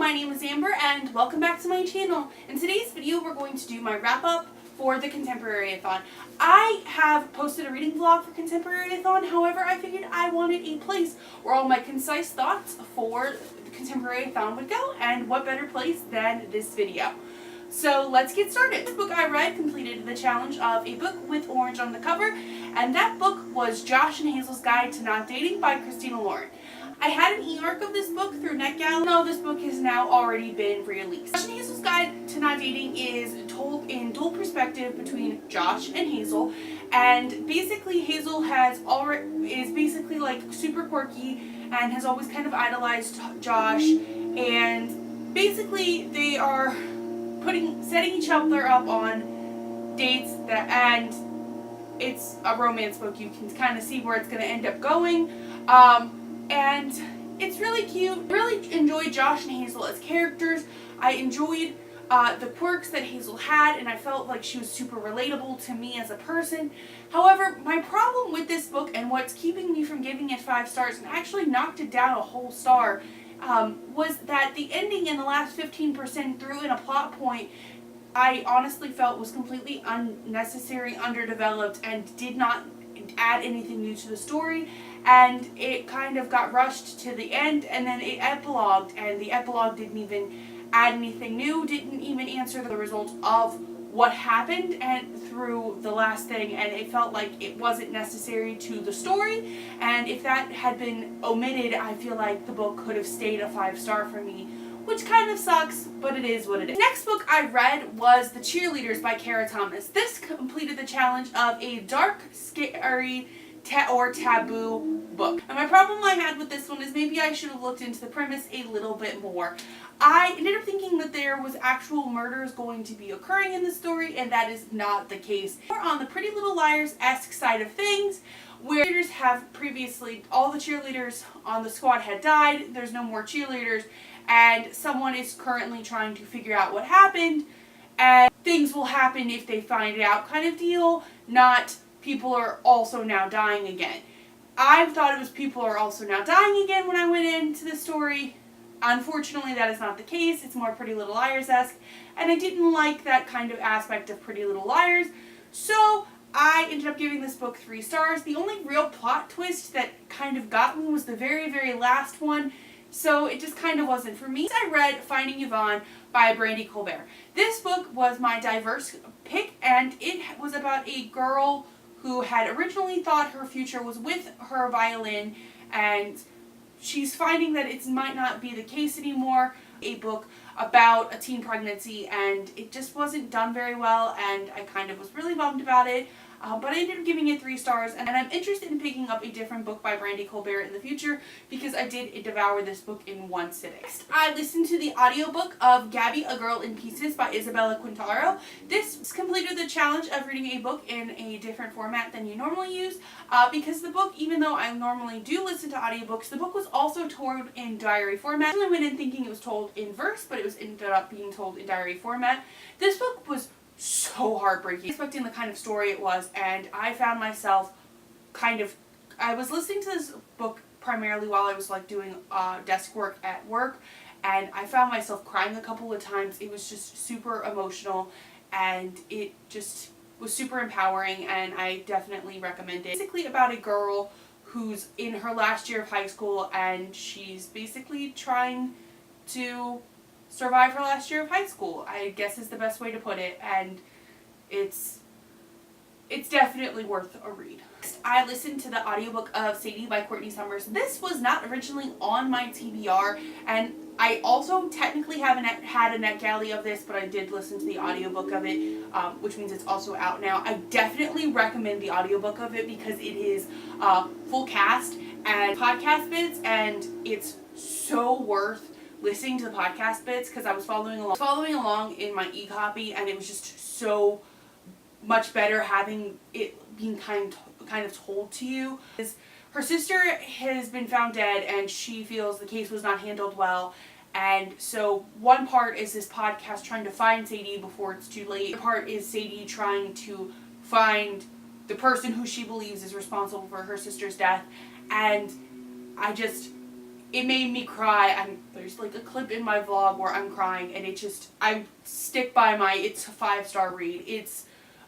my name is Amber and welcome back to my channel. In today's video we're going to do my wrap up for the Contemporaryathon. I have posted a reading vlog for Contemporaryathon, however I figured I wanted a place where all my concise thoughts for the Contemporaryathon would go, and what better place than this video. So let's get started. This book I read completed the challenge of a book with orange on the cover, and that book was Josh and Hazel's Guide to Not Dating by Christina Lauren. I had an e-arc of this book through NetGalley, though this book has now already been released. Josh and Hazel's Guide to Not Dating is told in dual perspective between Josh and Hazel, and basically Hazel is basically like super quirky and has always kind of idolized Josh, and basically they are setting each other up on dates and it's a romance book. You can kind of see where it's going to end up going. And it's really cute. I really enjoyed Josh and Hazel as characters. I enjoyed the quirks that Hazel had, and I felt like she was super relatable to me as a person. However, my problem with this book and what's keeping me from giving it 5 stars, and actually knocked it down a whole star, was that the ending in the last 15% threw in a plot point I honestly felt was completely unnecessary, underdeveloped, and did not add anything new to the story, and it kind of got rushed to the end, and then it epilogued, and the epilogue didn't even add anything new, didn't even answer the result of what happened and through the last thing, and it felt like it wasn't necessary to the story, and if that had been omitted, I feel like the book could have stayed a 5-star for me, which kind of sucks, but it is what it is. The next book I read was The Cheerleaders by Kara Thomas. This completed the challenge of a dark, scary, or taboo book. And my problem I had with this one is maybe I should have looked into the premise a little bit more. I ended up thinking that there was actual murders going to be occurring in the story, and that is not the case. We're on the Pretty Little Liars-esque side of things, where cheerleaders have previously, all the cheerleaders on the squad had died, there's no more cheerleaders, and someone is currently trying to figure out what happened, and things will happen if they find it out kind of deal, not people are also now dying again. I thought it was people are also now dying again when I went into the story. Unfortunately, that is not the case. It's more Pretty Little Liars-esque, and I didn't like that kind of aspect of Pretty Little Liars, so I ended up giving this book 3 stars. The only real plot twist that kind of got me was the very, very last one, so it just kind of wasn't for me. I read Finding Yvonne by Brandy Colbert. This book was my diverse pick, and it was about a girl who had originally thought her future was with her violin, and she's finding that it might not be the case anymore. A book about a teen pregnancy, and it just wasn't done very well, and I kind of was really bummed about it. But I ended up giving it 3 stars, and I'm interested in picking up a different book by Brandy Colbert in the future because I did devour this book in one sitting. Next, I listened to the audiobook of Gabby, A Girl in Pieces by Isabella Quintaro. This completed the challenge of reading a book in a different format than you normally use because the book, even though I normally do listen to audiobooks, the book was also told in diary format. I went in thinking it was told in verse, but it ended up being told in diary format. This book was so heartbreaking. Expecting the kind of story it was, and I found myself I was listening to this book primarily while I was like doing desk work at work, and I found myself crying a couple of times. It was just super emotional, and it just was super empowering, and I definitely recommend it. Basically about a girl who's in her last year of high school, and she's basically trying to survive her last year of high school, I guess is the best way to put it, and it's definitely worth a read. Next, I listened to the audiobook of Sadie by Courtney Summers. This was not originally on my TBR, and I also technically haven't had a NetGalley of this, but I did listen to the audiobook of it, which means it's also out now. I definitely recommend the audiobook of it because it is full cast and podcast bits, and it's so worth listening to the podcast bits because I was following along in my e-copy, and it was just so much better having it being kind of told to you. Her sister has been found dead, and she feels the case was not handled well, and so one part is this podcast trying to find Sadie before it's too late. The other part is Sadie trying to find the person who she believes is responsible for her sister's death, and it made me cry, and there's like a clip in my vlog where I'm crying, and it just, I stick by my, it's a 5-star read. It's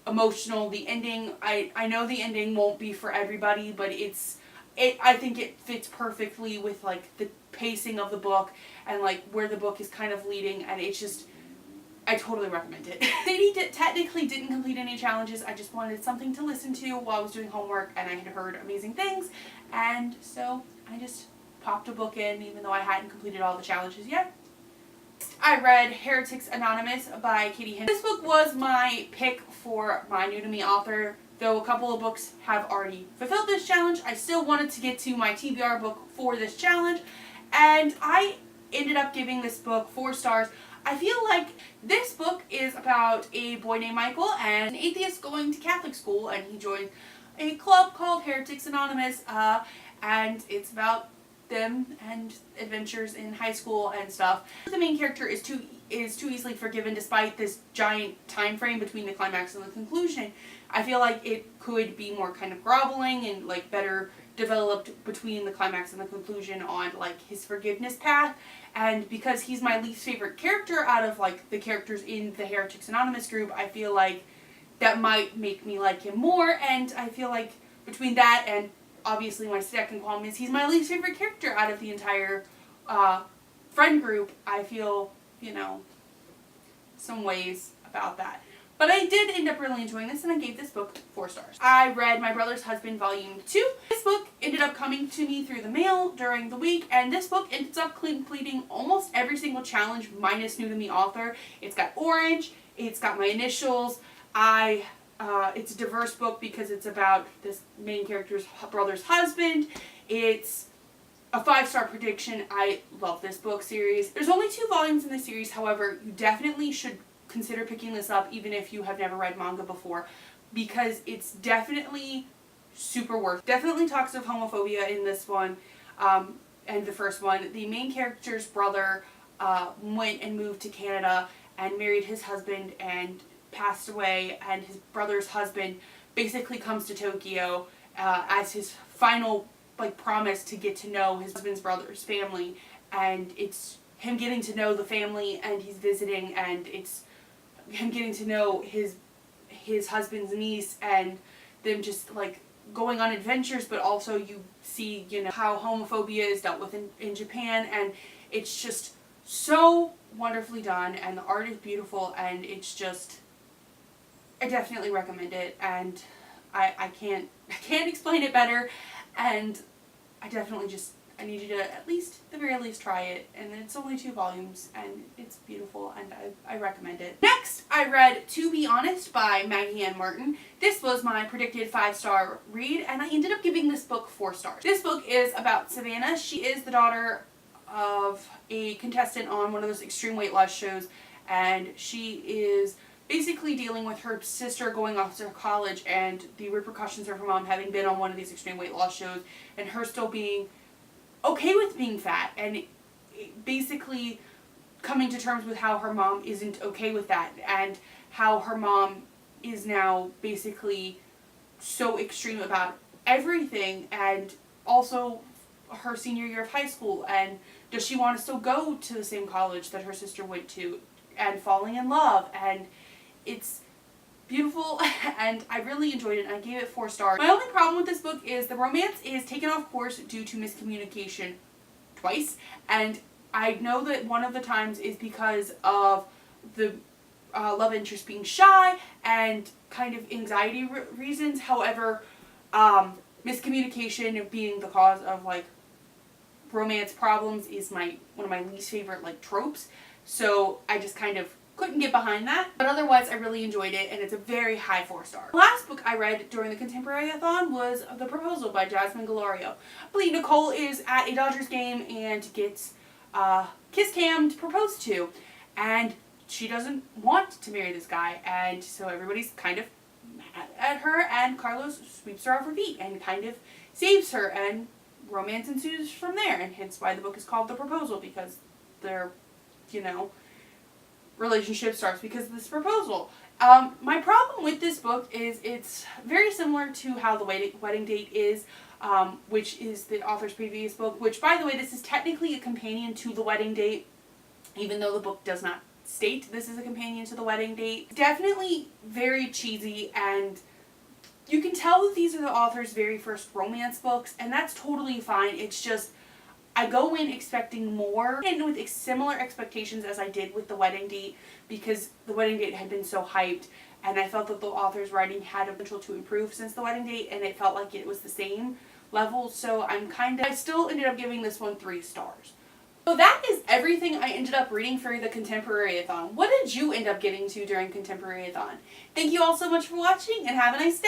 emotional. The ending, I know the ending won't be for everybody, but I think it fits perfectly with like the pacing of the book and like where the book is kind of leading, and it's just, I totally recommend it. Sadie technically didn't complete any challenges. I just wanted something to listen to while I was doing homework, and I had heard amazing things, and so I just popped a book in even though I hadn't completed all the challenges yet. I read Heretics Anonymous by Katie Hind. This book was my pick for my new to me author. Though a couple of books have already fulfilled this challenge, I still wanted to get to my TBR book for this challenge, and I ended up giving this book 4 stars. I feel like this book is about a boy named Michael and an atheist going to Catholic school, and he joined a club called Heretics Anonymous, and it's about them and adventures in high school and stuff. The main character is too easily forgiven despite this giant time frame between the climax and the conclusion. I feel like it could be more kind of groveling and like better developed between the climax and the conclusion on like his forgiveness path. And because he's my least favorite character out of like the characters in the Heretics Anonymous group, I feel like that might make me like him more, and I feel like between that and obviously my second qualm is he's my least favorite character out of the entire friend group, I feel, you know, some ways about that. But I did end up really enjoying this, and I gave this book 4 stars. I read My Brother's Husband Volume 2. This book ended up coming to me through the mail during the week, and this book ends up completing almost every single challenge minus new to me author. It's got orange, it's got my initials. It's a diverse book because it's about this main character's brother's husband. It's a 5-star prediction. I love this book series. There's only 2 volumes in the series, however, you definitely should consider picking this up even if you have never read manga before, because it's definitely super worth. Definitely talks of homophobia in this one, and the first one. The main character's brother went and moved to Canada and married his husband and passed away, and his brother's husband basically comes to Tokyo as his final like promise to get to know his husband's brother's family, and it's him getting to know the family, and he's visiting, and it's him getting to know his husband's niece, and them just like going on adventures, but also you see, you know, how homophobia is dealt with in Japan, and it's just so wonderfully done, and the art is beautiful, and it's just, I definitely recommend it, and I can't explain it better, and I definitely just, I need you to at the very least try it, and it's only 2 volumes, and it's beautiful, and I recommend it. Next, I read To Be Honest by Maggie Ann Martin. This was my predicted 5-star read, and I ended up giving this book 4 stars. This book is about Savannah. She is the daughter of a contestant on one of those extreme weight loss shows, and she is basically dealing with her sister going off to college and the repercussions of her mom having been on one of these extreme weight loss shows, and her still being okay with being fat, and basically coming to terms with how her mom isn't okay with that, and how her mom is now basically so extreme about everything, and also her senior year of high school, and does she want to still go to the same college that her sister went to, and falling in love, and it's beautiful, and I really enjoyed it, and I gave it 4 stars. My only problem with this book is the romance is taken off course due to miscommunication twice, and I know that one of the times is because of the love interest being shy and kind of anxiety reasons. However, miscommunication being the cause of like romance problems is one of my least favorite like tropes, so I just kind of couldn't get behind that, but otherwise I really enjoyed it, and it's a very high 4 star. The last book I read during the Contemporaryathon was The Proposal by Jasmine Galario. I believe Nicole is at a Dodgers game and gets kiss cammed proposed to, and she doesn't want to marry this guy, and so everybody's kind of mad at her, and Carlos sweeps her off her feet and kind of saves her, and romance ensues from there, and hence why the book is called The Proposal, because they're, you know, relationship starts because of this proposal. My problem with this book is it's very similar to how The Wedding Date is, which is the author's previous book, which, by the way, this is technically a companion to The Wedding Date, even though the book does not state this is a companion to The Wedding Date. Definitely very cheesy, and you can tell that these are the author's very first romance books, and that's totally fine. It's just, I go in expecting more and with similar expectations as I did with The Wedding Date, because The Wedding Date had been so hyped, and I felt that the author's writing had a potential to improve since The Wedding Date, and it felt like it was the same level, so I still ended up giving this one 3 stars. So that is everything I ended up reading for the Contemporaryathon. What did you end up getting to during Contemporaryathon? Thank you all so much for watching, and have a nice day!